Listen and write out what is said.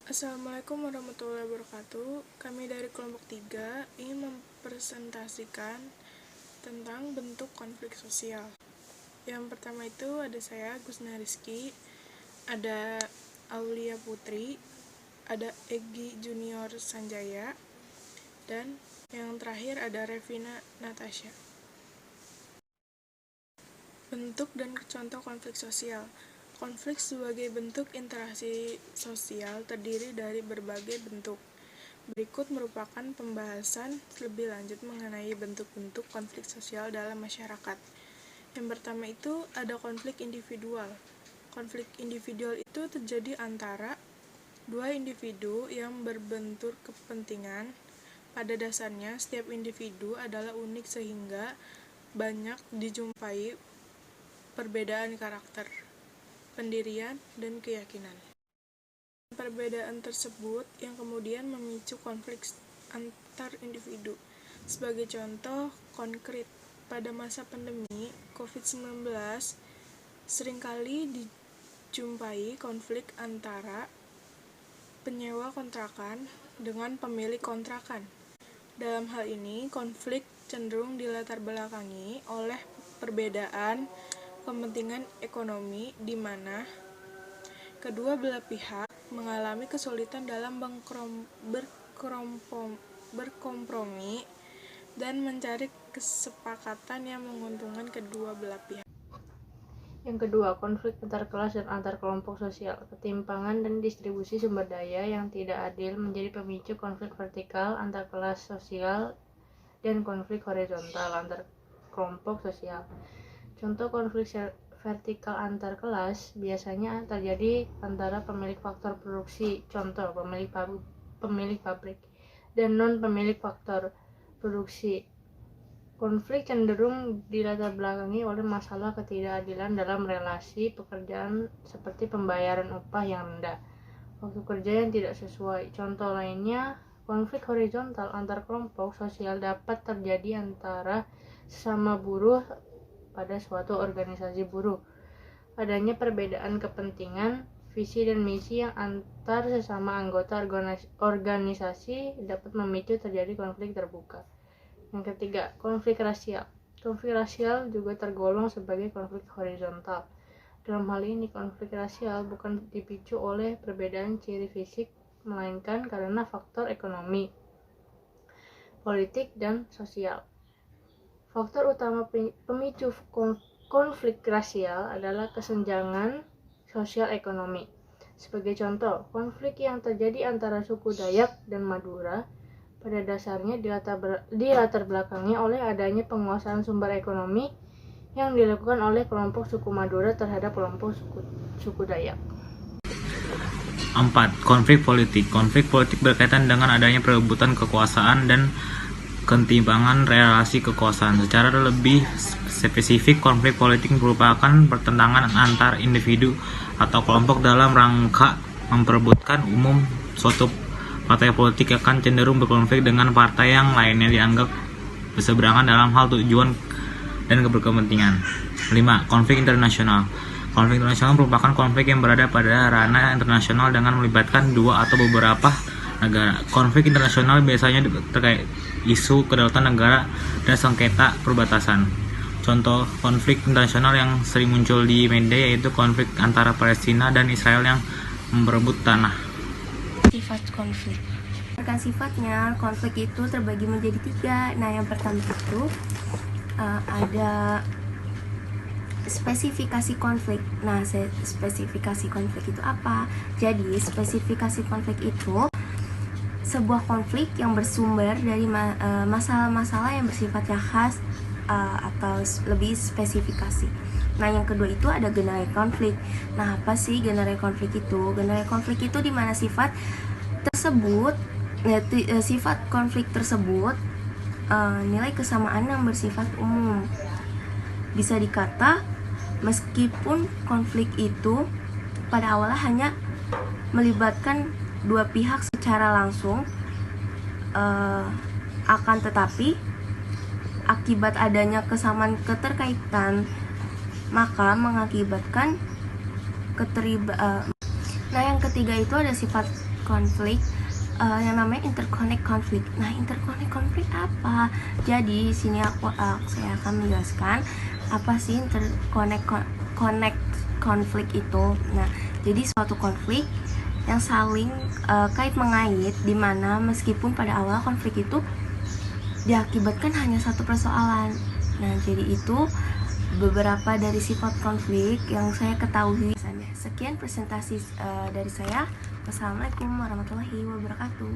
Assalamualaikum warahmatullahi wabarakatuh. Kami dari kelompok 3 ingin mempresentasikan tentang bentuk konflik sosial. Yang pertama itu ada saya, Gusna Rizky, ada Aulia Putri, ada Egi Junior Sanjaya, dan yang terakhir ada Revina Natasha. Bentuk dan contoh konflik sosial. Konflik sebagai bentuk interaksi sosial terdiri dari berbagai bentuk. Berikut merupakan pembahasan lebih lanjut mengenai bentuk-bentuk konflik sosial dalam masyarakat. Yang pertama itu ada konflik individual. Konflik individual itu terjadi antara dua individu yang berbentur kepentingan. Pada dasarnya, setiap individu adalah unik sehingga banyak dijumpai perbedaan karakter, pendirian, dan keyakinan. Perbedaan tersebut yang kemudian memicu konflik antar individu. Sebagai contoh konkret, pada masa pandemi COVID-19, seringkali dijumpai konflik antara penyewa kontrakan dengan pemilik kontrakan. Dalam hal ini, konflik cenderung dilatar belakangi oleh perbedaan kepentingan ekonomi di mana kedua belah pihak mengalami kesulitan dalam berkompromi dan mencari kesepakatan yang menguntungkan kedua belah pihak. Yang kedua, konflik antar kelas dan antar kelompok sosial. Ketimpangan dan distribusi sumber daya yang tidak adil menjadi pemicu konflik vertikal antar kelas sosial dan konflik horizontal antar kelompok sosial. Contoh konflik vertikal antar kelas biasanya terjadi antara pemilik faktor produksi, contoh pemilik pabrik, dan non-pemilik faktor produksi. Konflik cenderung dilatar belakangi oleh masalah ketidakadilan dalam relasi pekerjaan seperti pembayaran upah yang rendah, waktu kerja yang tidak sesuai. Contoh lainnya, konflik horizontal antar kelompok sosial dapat terjadi antara sesama buruh pada suatu organisasi buruh. Adanya perbedaan kepentingan, visi dan misi yang antar sesama anggota organisasi dapat memicu terjadi konflik terbuka. Yang ketiga, konflik rasial. Konflik rasial juga tergolong sebagai konflik horizontal. Dalam hal ini, konflik rasial bukan dipicu oleh perbedaan ciri fisik, melainkan karena faktor ekonomi, politik, dan sosial. Faktor utama pemicu konflik rasial adalah kesenjangan sosial ekonomi. Sebagai contoh, konflik yang terjadi antara suku Dayak dan Madura pada dasarnya dilatar belakangi oleh adanya penguasaan sumber ekonomi yang dilakukan oleh kelompok suku Madura terhadap kelompok suku Dayak. 4. Konflik politik. Konflik politik berkaitan dengan adanya perebutan kekuasaan dan ketimpangan relasi kekuasaan. Secara lebih spesifik, konflik politik merupakan pertentangan antar individu atau kelompok dalam rangka memperebutkan umum. Suatu partai politik akan cenderung berkonflik dengan partai yang lainnya dianggap berseberangan dalam hal tujuan dan berkepentingan. 5. Konflik internasional. Konflik internasional merupakan konflik yang berada pada ranah internasional dengan melibatkan dua atau beberapa negara. Konflik internasional biasanya terkait isu kedaulatan negara dan sengketa perbatasan. Contoh konflik internasional yang sering muncul di media yaitu konflik antara Palestina dan Israel yang memperebut tanah. Sifat konflik. Berdasarkan sifatnya, konflik itu terbagi menjadi 3. Nah, yang pertama itu ada spesifikasi konflik. Nah, spesifikasi konflik itu apa? Jadi, spesifikasi konflik itu sebuah konflik yang bersumber dari masalah-masalah yang bersifatnya khas atau lebih spesifikasi. Nah, yang kedua itu ada general konflik. Nah, apa sih general konflik itu? General konflik itu di mana sifat konflik tersebut nilai kesamaan yang bersifat umum. Bisa dikata meskipun konflik itu pada awalnya hanya melibatkan dua pihak secara langsung, akan tetapi akibat adanya kesamaan keterkaitan maka mengakibatkan Nah, yang ketiga itu ada sifat konflik yang namanya interconnect konflik. Nah, interconnect konflik apa? Jadi sini saya akan menjelaskan apa sih interconnect konflik itu. Nah, jadi suatu konflik yang saling kait mengait, di mana meskipun pada awal konflik itu diakibatkan hanya satu persoalan. Nah, jadi itu beberapa dari sifat konflik yang saya ketahui. Sekian presentasi dari saya. Wassalamualaikum warahmatullahi wabarakatuh.